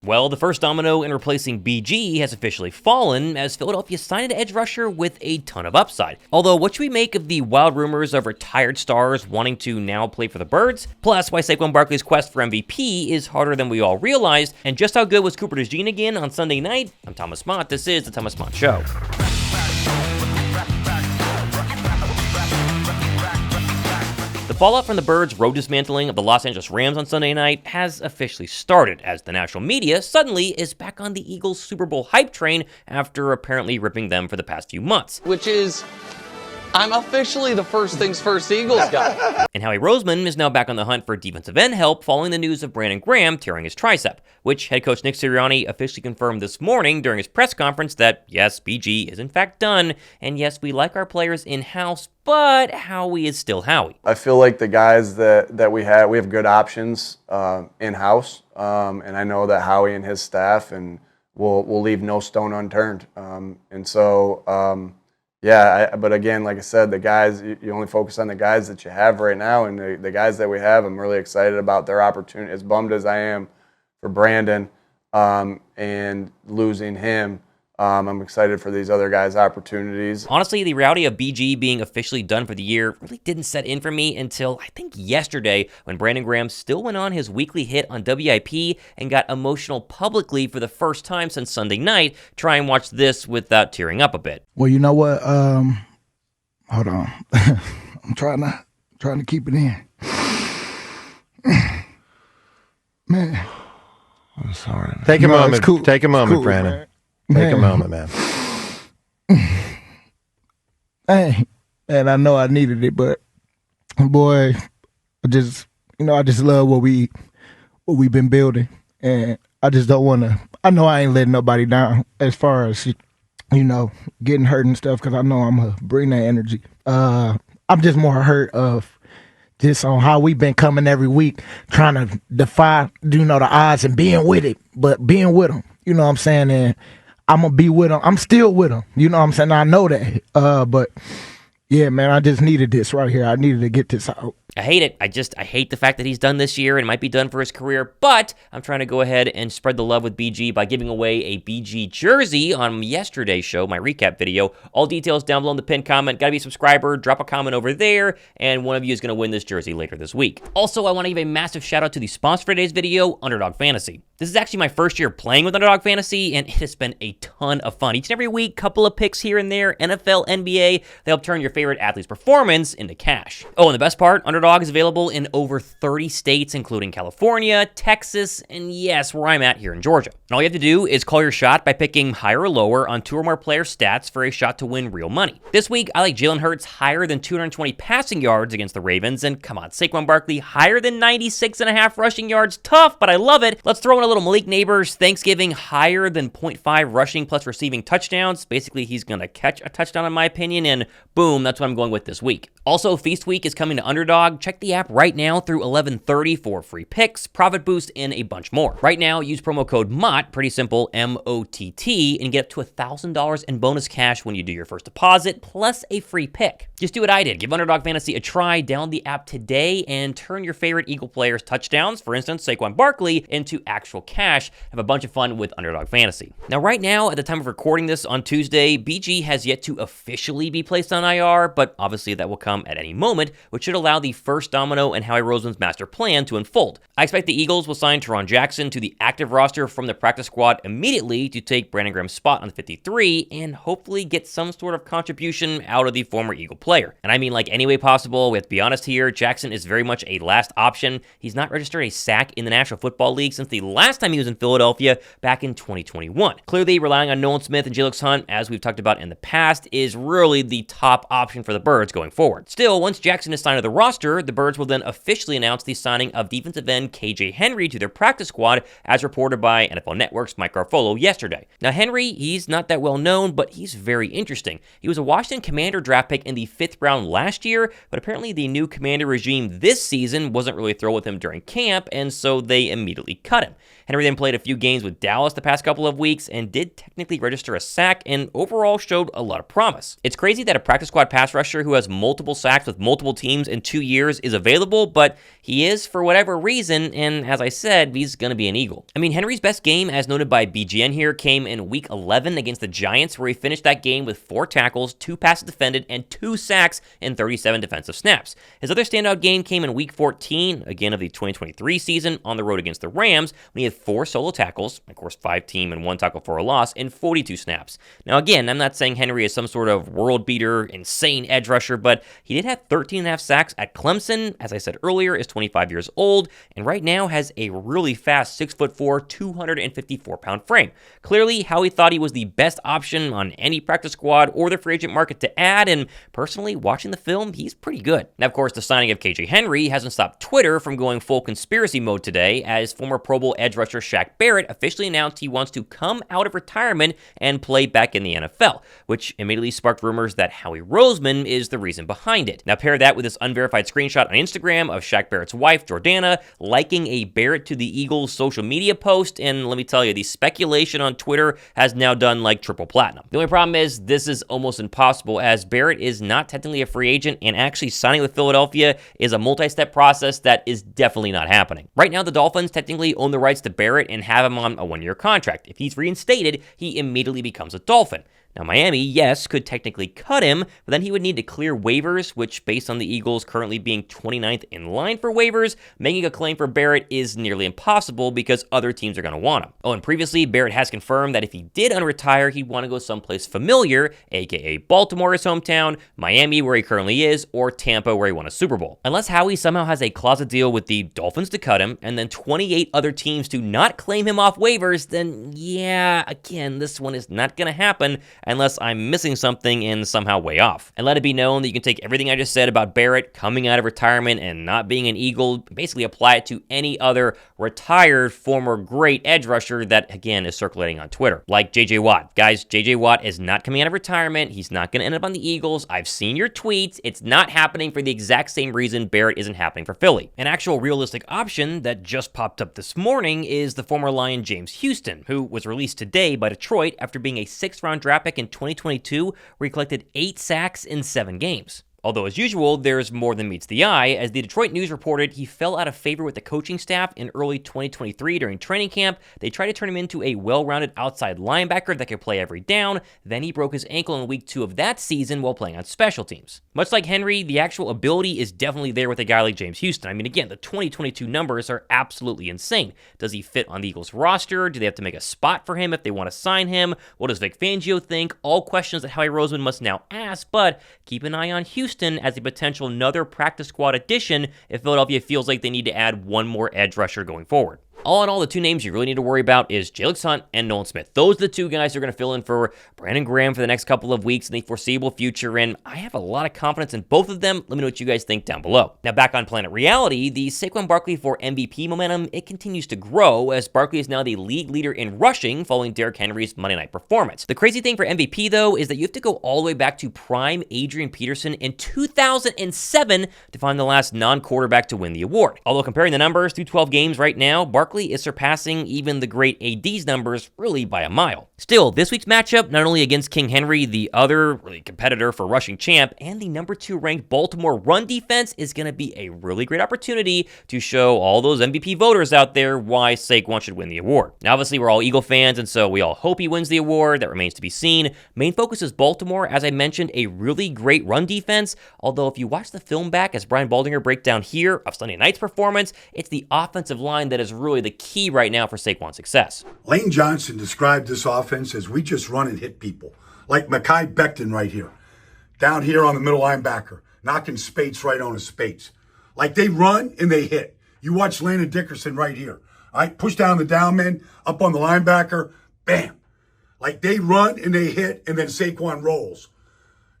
Well, the first domino in replacing BG has officially fallen, as Philadelphia signed an edge rusher with a ton of upside. Although, what should we make of the wild rumors of retired stars wanting to now play for the Birds? Plus, why Saquon Barkley's quest for MVP is harder than we all realized, and just how good was Cooper DeJean again on Sunday night? I'm Thomas Mott. This is The Thomas Mott Show. The fallout from the Birds' road dismantling of the Los Angeles Rams on Sunday night has officially started, as the national media suddenly is back on the Eagles' Super Bowl hype train after apparently ripping them for the past few months. Which is, I'm officially the first things first Eagles guy. And Howie Roseman is now back on the hunt for defensive end help following the news of Brandon Graham tearing his tricep, which head coach Nick Sirianni officially confirmed this morning during his press conference that, yes, BG is in fact done, and yes, we like our players in-house, but Howie is still Howie. I feel like the guys that we have good options in-house, and I know that Howie and his staff and will leave no stone unturned. But again, like I said, the guys, you only focus on the guys that you have right now, and the guys that we have, I'm really excited about their opportunity. As bummed as I am for Brandon and losing him, I'm excited for these other guys' opportunities. Honestly, the reality of BG being officially done for the year really didn't set in for me until, I think, yesterday, when Brandon Graham still went on his weekly hit on WIP and got emotional publicly for the first time since Sunday night. Try and watch this without tearing up a bit. Well, you know what? Hold on. I'm trying to keep it in. Man. I'm sorry. Take a moment. Cool. Take a moment, Cool, Brandon. Man. Take a moment, man. Hey, and I know I needed it, but boy, I just love what we've been building, and I just don't want to. I know I ain't letting nobody down as far as getting hurt and stuff, because I know I'm gonna bring that energy. I'm just more hurt of just on how we've been coming every week, trying to defy the odds and being with it, but being with them. You know what I'm saying? And I'm going to be with him. I'm still with him. You know what I'm saying? I know that. But, yeah, man, I just needed this right here. I needed to get this out. I hate it. I hate the fact that he's done this year and might be done for his career, but I'm trying to go ahead and spread the love with BG by giving away a BG jersey on yesterday's show, my recap video. All details down below in the pinned comment. Gotta be a subscriber, drop a comment over there, and one of you is gonna win this jersey later this week. Also, I want to give a massive shout out to the sponsor for today's video, Underdog Fantasy. This is actually my first year playing with Underdog Fantasy, and it has been a ton of fun. Each and every week, couple of picks here and there, NFL, NBA, they help turn your favorite athlete's performance into cash. Oh, and the best part, Underdog is available in over 30 states, including California, Texas, and yes, where I'm at here in Georgia. And all you have to do is call your shot by picking higher or lower on 2 or more player stats for a shot to win real money. This week, I like Jalen Hurts higher than 220 passing yards against the Ravens, and come on, Saquon Barkley higher than 96.5 rushing yards. Tough, but I love it. Let's throw in a little Malik Neighbors Thanksgiving higher than 0.5 rushing plus receiving touchdowns. Basically, he's gonna catch a touchdown in my opinion, and boom, that's what I'm going with this week. Also, Feast Week is coming to Underdog. Check the app right now through 11:30 for free picks, profit boost, and a bunch more. Right now, use promo code MOTT, pretty simple, MOTT, and get up to $1,000 in bonus cash when you do your first deposit, plus a free pick. Just do what I did. Give Underdog Fantasy a try. Download the app today and turn your favorite Eagle players' touchdowns, for instance, Saquon Barkley, into actual cash. Have a bunch of fun with Underdog Fantasy. Now, right now, at the time of recording this on Tuesday, BG has yet to officially be placed on IR, but obviously that will come at any moment, which should allow the first domino in Howie Roseman's master plan to unfold. I expect the Eagles will sign Teron Jackson to the active roster from the practice squad immediately to take Brandon Graham's spot on the 53 and hopefully get some sort of contribution out of the former Eagle player. And I mean like any way possible. We have to be honest here, Jackson is very much a last option. He's not registered a sack in the National Football League since the last time he was in Philadelphia back in 2021. Clearly, relying on Nolan Smith and Jalix Hunt, as we've talked about in the past, is really the top option for the Birds going forward. Still, once Jackson is signed to the roster, the Birds will then officially announce the signing of defensive end KJ Henry to their practice squad, as reported by NFL Network's Mike Garafolo yesterday. Now, Henry, he's not that well known, but he's very interesting. He was a Washington Commander draft pick in the 5th round last year, but apparently the new Commander regime this season wasn't really thrilled with him during camp, and so they immediately cut him. Henry then played a few games with Dallas the past couple of weeks and did technically register a sack and overall showed a lot of promise. It's crazy that a practice squad pass rusher who has multiple sacks with multiple teams in 2 years years is available, but he is for whatever reason, and as I said, he's going to be an Eagle. I mean, Henry's best game, as noted by BGN here, came in Week 11 against the Giants, where he finished that game with 4 tackles, 2 passes defended, and 2 sacks in 37 defensive snaps. His other standout game came in Week 14, again of the 2023 season, on the road against the Rams, when he had 4 solo tackles, of course 5 team and 1 tackle for a loss, in 42 snaps. Now again, I'm not saying Henry is some sort of world beater, insane edge rusher, but he did have 13.5 sacks at Clemson, as I said earlier, is 25 years old, and right now has a really fast 6'4", 254-pound frame. Clearly, Howie thought he was the best option on any practice squad or the free agent market to add, and personally, watching the film, he's pretty good. Now, of course, the signing of KJ Henry hasn't stopped Twitter from going full conspiracy mode today, as former Pro Bowl edge rusher Shaq Barrett officially announced he wants to come out of retirement and play back in the NFL, which immediately sparked rumors that Howie Roseman is the reason behind it. Now, pair that with this unverified screenshot on Instagram of Shaq Barrett's wife, Jordana, liking a Barrett to the Eagles social media post, and let me tell you, the speculation on Twitter has now done like triple platinum. The only problem is this is almost impossible, as Barrett is not technically a free agent, and actually signing with Philadelphia is a multi-step process that is definitely not happening. Right now, the Dolphins technically own the rights to Barrett and have him on a 1-year contract. If he's reinstated, he immediately becomes a Dolphin. Now, Miami, yes, could technically cut him, but then he would need to clear waivers, which, based on the Eagles currently being 29th in line for waivers, making a claim for Barrett is nearly impossible because other teams are going to want him. Oh, and previously, Barrett has confirmed that if he did unretire, he'd want to go someplace familiar, aka Baltimore, his hometown, Miami, where he currently is, or Tampa, where he won a Super Bowl. Unless Howie somehow has a closet deal with the Dolphins to cut him, and then 28 other teams to not claim him off waivers, then yeah, again, this one is not going to happen, unless I'm missing something and somehow way off. And let it be known that you can take everything I just said about Barrett coming out of retirement and not being an Eagle, basically apply it to any other retired former great edge rusher that, again, is circulating on Twitter. Like J.J. Watt. Guys, J.J. Watt is not coming out of retirement. He's not going to end up on the Eagles. I've seen your tweets. It's not happening for the exact same reason Barrett isn't happening for Philly. An actual realistic option that just popped up this morning is the former Lion James Houston, who was released today by Detroit after being a 6th-round draft pick in 2022, where he collected 8 sacks in 7 games. Although, as usual, there's more than meets the eye. As the Detroit News reported, he fell out of favor with the coaching staff in early 2023 during training camp. They tried to turn him into a well-rounded outside linebacker that could play every down. Then he broke his ankle in week 2 of that season while playing on special teams. Much like Henry, the actual ability is definitely there with a guy like James Houston. I mean, again, the 2022 numbers are absolutely insane. Does he fit on the Eagles roster? Do they have to make a spot for him if they want to sign him? What does Vic Fangio think? All questions that Howie Roseman must now ask, but keep an eye on Houston as a potential another practice squad addition if Philadelphia feels like they need to add one more edge rusher going forward. All in all, the 2 names you really need to worry about is Jalen Hunt and Nolan Smith. Those are the 2 guys who are going to fill in for Brandon Graham for the next couple of weeks in the foreseeable future, and I have a lot of confidence in both of them. Let me know what you guys think down below. Now, back on Planet Reality, the Saquon Barkley for MVP momentum, it continues to grow, as Barkley is now the league leader in rushing following Derrick Henry's Monday night performance. The crazy thing for MVP, though, is that you have to go all the way back to prime Adrian Peterson in 2007 to find the last non-quarterback to win the award. Although comparing the numbers through 12 games right now, Barkley is surpassing even the great AD's numbers really by a mile. Still, this week's matchup, not only against King Henry, the other really competitor for rushing champ, and the number 2 ranked Baltimore run defense, is going to be a really great opportunity to show all those MVP voters out there why Saquon should win the award. Now, obviously, we're all Eagle fans, and so we all hope he wins the award. That remains to be seen. Main focus is Baltimore, as I mentioned, a really great run defense, although if you watch the film back as Brian Baldinger break down here of Sunday night's performance, it's the offensive line that is really the key right now for Saquon's success. Lane Johnson described this offense as we just run and hit people. Like Mekhi Becton right here. Down here on the middle linebacker, knocking Spates right on his Spates. Like they run and they hit. You watch Landon Dickerson right here. All right, push down the down man, up on the linebacker, bam. Like they run and they hit, and then Saquon rolls.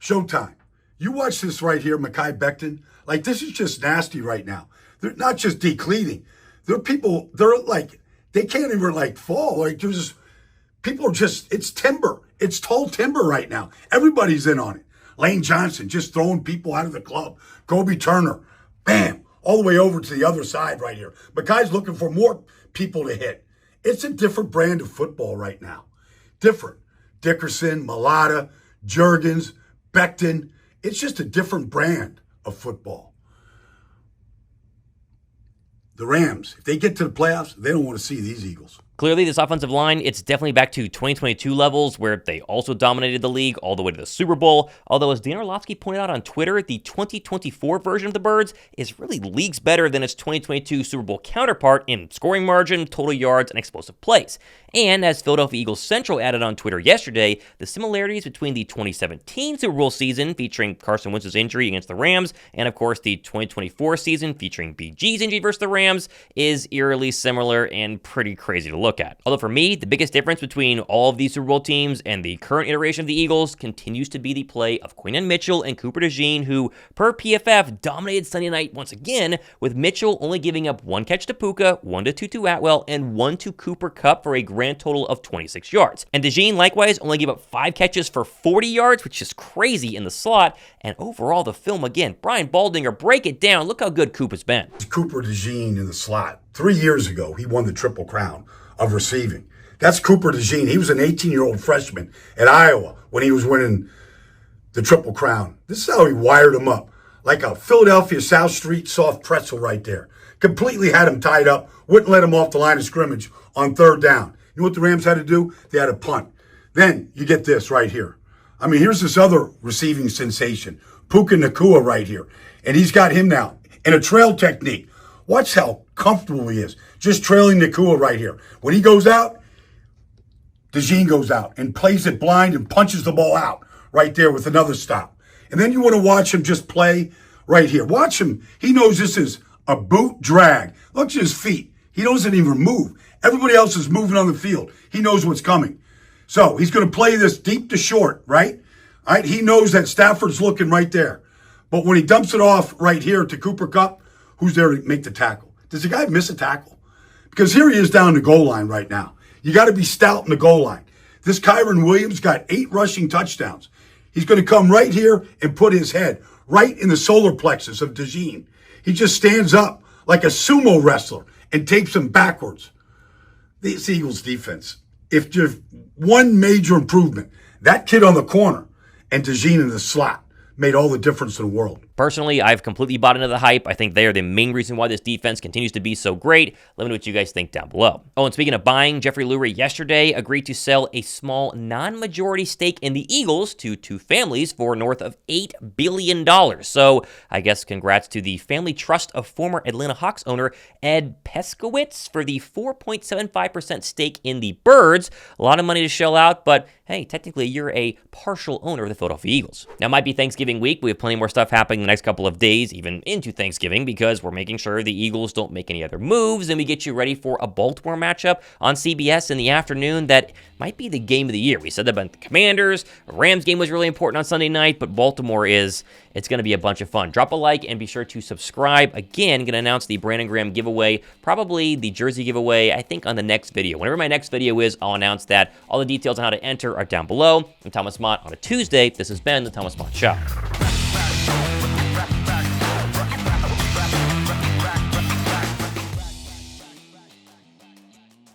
Showtime. You watch this right here, Mekhi Becton. Like this is just nasty right now. They're not just decleating. There are people, they're like, they can't even like fall. Like there's just, people are just, it's timber. It's tall timber right now. Everybody's in on it. Lane Johnson just throwing people out of the club. Kobe Turner, bam, all the way over to the other side right here. But guys looking for more people to hit. It's a different brand of football right now. Different. Dickerson, Malata, Juergens, Becton. It's just a different brand of football. the Rams, if they get to the playoffs, they don't want to see these Eagles. Clearly, this offensive line, it's definitely back to 2022 levels where they also dominated the league all the way to the Super Bowl. Although, as Dan Orlovsky pointed out on Twitter, the 2024 version of the Birds is really leagues better than its 2022 Super Bowl counterpart in scoring margin, total yards, and explosive plays. And as Philadelphia Eagles Central added on Twitter yesterday, the similarities between the 2017 Super Bowl season featuring Carson Wentz's injury against the Rams and, of course, the 2024 season featuring BG's injury versus the Rams is eerily similar and pretty crazy to look at. Although for me, the biggest difference between all of these Super Bowl teams and the current iteration of the Eagles continues to be the play of Quinyon Mitchell and Cooper DeJean, who, per PFF, dominated Sunday night once again, with Mitchell only giving up 1 catch to Puka, 1 to Tutu Atwell, and 1 to Cooper Kupp for a grand total of 26 yards. And DeJean, likewise, only gave up 5 catches for 40 yards, which is crazy in the slot. And overall, the film, again, Brian Baldinger, break it down. Look how good Coop has been. Cooper DeJean in the slot. 3 years ago, he won the Triple Crown of receiving. That's Cooper DeJean. He was an 18-year-old freshman at Iowa when he was winning the Triple Crown. This is how he wired him up. Like a Philadelphia South Street soft pretzel right there. Completely had him tied up, wouldn't let him off the line of scrimmage on 3rd down. You know what the Rams had to do? They had to punt. Then you get this right here. I mean, here's this other receiving sensation, Puka Nacua right here. And he's got him now in a trail technique. Watch how comfortable he is, just trailing Nacua right here. When he goes out, DeJean goes out and plays it blind and punches the ball out right there with another stop. And then you want to watch him just play right here. Watch him. He knows this is a boot drag. Look at his feet. He doesn't even move. Everybody else is moving on the field. He knows what's coming. So he's going to play this deep to short, right? All right. He knows that Stafford's looking right there. But when he dumps it off right here to Cooper Kupp, who's there to make the tackle? Does the guy miss a tackle? Because here he is down the goal line right now. You got to be stout in the goal line. This Kyron Williams got 8 rushing touchdowns. He's going to come right here and put his head right in the solar plexus of DeJean. He just stands up like a sumo wrestler and tapes him backwards. This Eagles defense, if just one major improvement, that kid on the corner and DeJean in the slot made all the difference in the world. Personally, I've completely bought into the hype. I think they are the main reason why this defense continues to be so great. Let me know what you guys think down below. Oh, and speaking of buying, Jeffrey Lurie yesterday agreed to sell a small non-majority stake in the Eagles to 2 families for north of $8 billion. So I guess congrats to the family trust of former Atlanta Hawks owner Ed Peskowitz for the 4.75% stake in the Birds. A lot of money to shell out, but hey, technically you're a partial owner of the Philadelphia Eagles. Now, it might be Thanksgiving week. We have plenty more stuff happening in the next couple of days, even into Thanksgiving, because we're making sure the Eagles don't make any other moves, and we get you ready for a Baltimore matchup on CBS in the afternoon that might be the game of the year. We said that about the Commanders. The Rams game was really important on Sunday night, but Baltimore it's going to be a bunch of fun. Drop a like and be sure to subscribe. Again, going to announce the Brandon Graham giveaway, probably the jersey giveaway, I think on the next video. Whenever my next video is, I'll announce that. All the details on how to enter are down below. I'm Thomas Mott on a Tuesday. This has been The Thomas Mott Show.